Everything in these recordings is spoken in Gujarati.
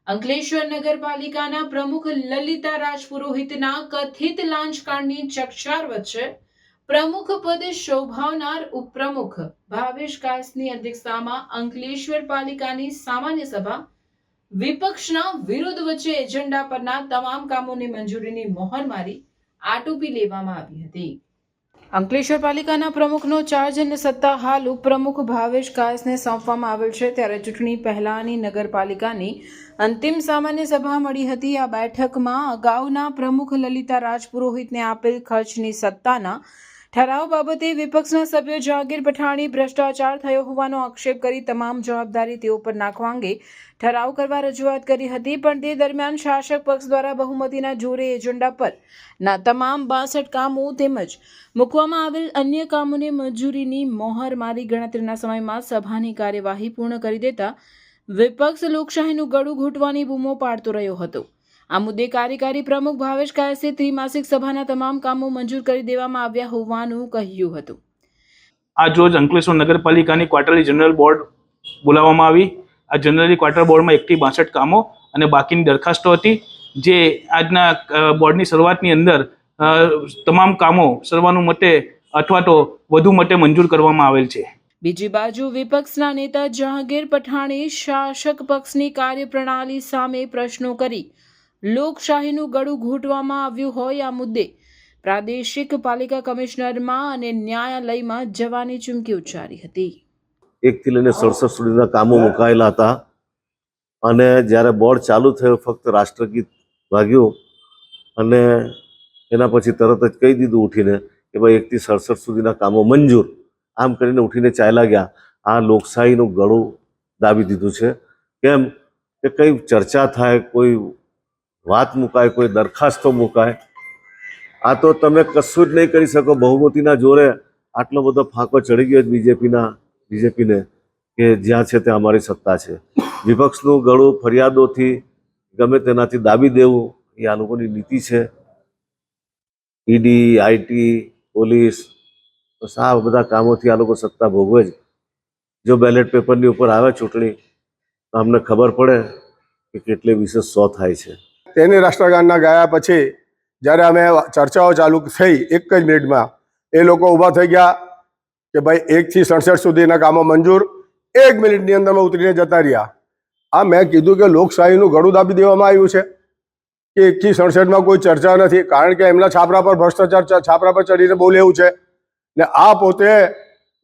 અંકલેશ્વર નગરપાલિકાના પ્રમુખ લલિતા રાજપુરોહિતના કથિત લાંચકાંડની ચકચાર વચ્ચે પ્રમુખ પદે શોભાવનાર ઉપપ્રમુખ ભાવેશ કાયસની અધ્યક્ષતામાં અંકલેશ્વર પાલિકાની સામાન્ય સભા વિપક્ષના વિરોધ વચ્ચે એજન્ડા પરના તમામ કામોની મંજૂરીની મોહર મારી આટોપી લેવામાં આવી હતી। અંકલેશ્વર પાલિકાના પ્રમુખનો ચાર્જ અને સત્તા હાલ ઉપપ્રમુખ ભાવેશ કાયસને સોંપવામાં આવેલ છે। ત્યારે ચૂંટણી પહેલાની નગરપાલિકાની અંતિમ સામાન્ય સભા મળી હતી। આ બેઠકમાં અગાઉના પ્રમુખ લલિતા રાજપુરોહિતને આપેલ ખર્ચની સત્તાના ઠરાવ બાબતે વિપક્ષના સભ્યો જહાંગીર પઠાણી ભ્રષ્ટાચાર થયો હોવાનો આક્ષેપ કરી તમામ જવાબદારી તેઓ પર નાખવા અંગે ઠરાવ કરવા રજૂઆત કરી હતી। પણ તે દરમિયાન શાસક પક્ષ દ્વારા બહુમતીના જોરે એજન્ડા પર ના તમામ 62 કામો તેમજ મૂકવામાં આવેલ અન્ય કામોને મંજૂરીની મોહર મારી ગણતરીના સમયમાં સભાની કાર્યવાહી પૂર્ણ કરી દેતા વિપક્ષ લોકશાહીનું ગળું ઘૂંટવાની બૂમો પાડતો રહ્યો હતો। આ મુદ્દે કાર્યકારી પ્રમુખ ભાવેશ કાયસે ત્રિમાસિક સભાના તમામ કામો મંજૂર કરી દેવામાં આવ્યા હોવાનું કહ્યું હતું। આજ રોજ અંકલેશ્વર નગરપાલિકાની ક્વાર્ટરલી જનરલ બોર્ડ બોલાવવામાં આવી। આ જનરલી ક્વાર્ટર બોર્ડમાં 1 થી 62 કામો અને બાકીની દરખાસ્તો હતી, જે આજના બોર્ડની શરૂઆતની અંદર તમામ કામો સર્વાનુમતે અથવા તો વધુ મતે મંજૂર કરવામાં આવેલ છે। બીજી બાજુ વિપક્ષના નેતા જહાંગીર પઠાણી શાસક પક્ષની કાર્યપ્રણાલી સામે પ્રશ્નો કરી લોકશાહીનું ગળું ઘૂંટવામાં આવ્યું હોય આ મુદ્દે પ્રાદેશિક પાલિકા કમિશનરમાં અને ન્યાયાલયમાં જવાની ચીમકી ઉચ્ચારી હતી। 1 થી લઈને 67 સુધીના કામો મુકાયેલા હતા અને જ્યારે બોર્ડ ચાલુ થયો ફક્ત રાષ્ટ્રગીત વાગ્યું અને એના પછી તરત જ કહી દીધું ઉઠીને કે ભાઈ 1 થી 67 સુધીના કામો મંજૂર, આમ કરીને ઉઠીને ચાલ્યા ગયા। આ લોકશાહીનું ગળું દાબી દીધું છે। કેમ કે કઈ ચર્ચા થાય, કોઈ વાત મુકાય, કોઈ દરખાસ્તો મુકાય, આ તો તમે કશું જ નહીં કરી શકો। બહુમતીના જોરે આટલો બધો ફાંકો ચડી ગયો બીજેપીને કે જ્યાં છે ત્યાં અમારી સત્તા છે। વિપક્ષનું ગળું ફરિયાદોથી ગમે તેનાથી દાબી દેવું એ આ લોકોની નીતિ છે। ઈડી, આઈટી, પોલીસ, બસ આ બધા કામોથી આ લોકો સત્તા ભોગવે જ। જો બેલેટ પેપરની ઉપર આવે ચૂંટણી તો અમને ખબર પડે કે કેટલી વિશેષ 100 થાય છે। તેની રાષ્ટ્રગાનના ગાયા પછી જ્યારે અમે ચર્ચાઓ ચાલુ થઈ 1 જ મિનિટમાં એ લોકો ઊભા થઈ ગયા કે ભાઈ 1 થી 67 સુધીના કામો મંજૂર, 1 મિનિટની અંદરમાં ઉતરીને જતા રહ્યા। આ મેં કીધું કે લોકશાહીનું ગળું દાબી દેવામાં આવ્યું છે કે 1 થી 67માં કોઈ ચર્ચા નથી, કારણ કે એમના છાપરા પર ભ્રષ્ટાચાર છાપરા પર ચડીને બોલે એવું છે ને આ પોતે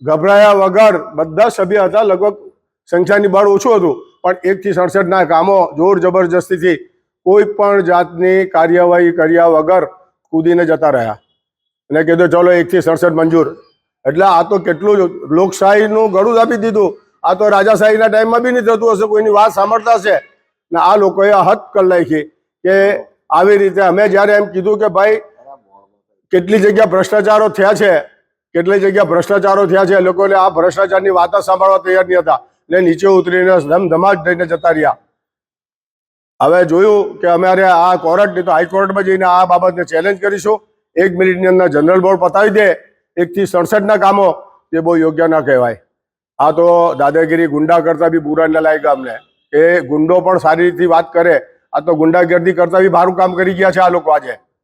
ગભરાયા વગર બધા સભ્ય હતા, લગભગ સંખ્યાની બળ ઓછું હતું, પણ 1 થી 67ના કામો જોર જબરજસ્તીથી કોઈ પણ જાતની કાર્યવાહી કર્યા વગર કૂદીને જતા રહ્યા અને કીધું ચલો 1 થી 67 મંજૂર। એટલે આ તો કેટલું લોકશાહીનું ગળું દાબી દીધું। આ તો રાજાશાહીના ટાઈમમાં બી નહીં થતું હશે, કોઈની વાત સાંભળતા હશે ને આ લોકોએ હદ કરી નાખી કે આવી રીતે અમે જ્યારે એમ કીધું કે ભાઈ કેટલી જગ્યા ભ્રષ્ટાચારો થયા છે, એ લોકોને આ ભ્રષ્ટાચારની વાતો સાંભળવા તૈયાર નહીં હતા ને નીચે ઉતરીને ધમધમાટ થઈને જતા રહ્યા। હવે જોયું કે અમારે આ કોર્ટ નહીં તો હાઈકોર્ટમાં જઈને આ બાબતને ચેલેન્જ કરીશું। 1 મિનિટની અંદર જનરલ બોર્ડ પતાવી દે 1 થી 67ના કામો, એ બહુ યોગ્ય ના કહેવાય। આ તો દાદાગીરી ગુંડા કરતા બી બુરા ન લાગ્યા અમને। એ ગુંડો પણ સારી રીતે વાત કરે, આ તો ગુંડાગીરી કરતા બી સારું કામ કરી ગયા છે આ લોકો આજે।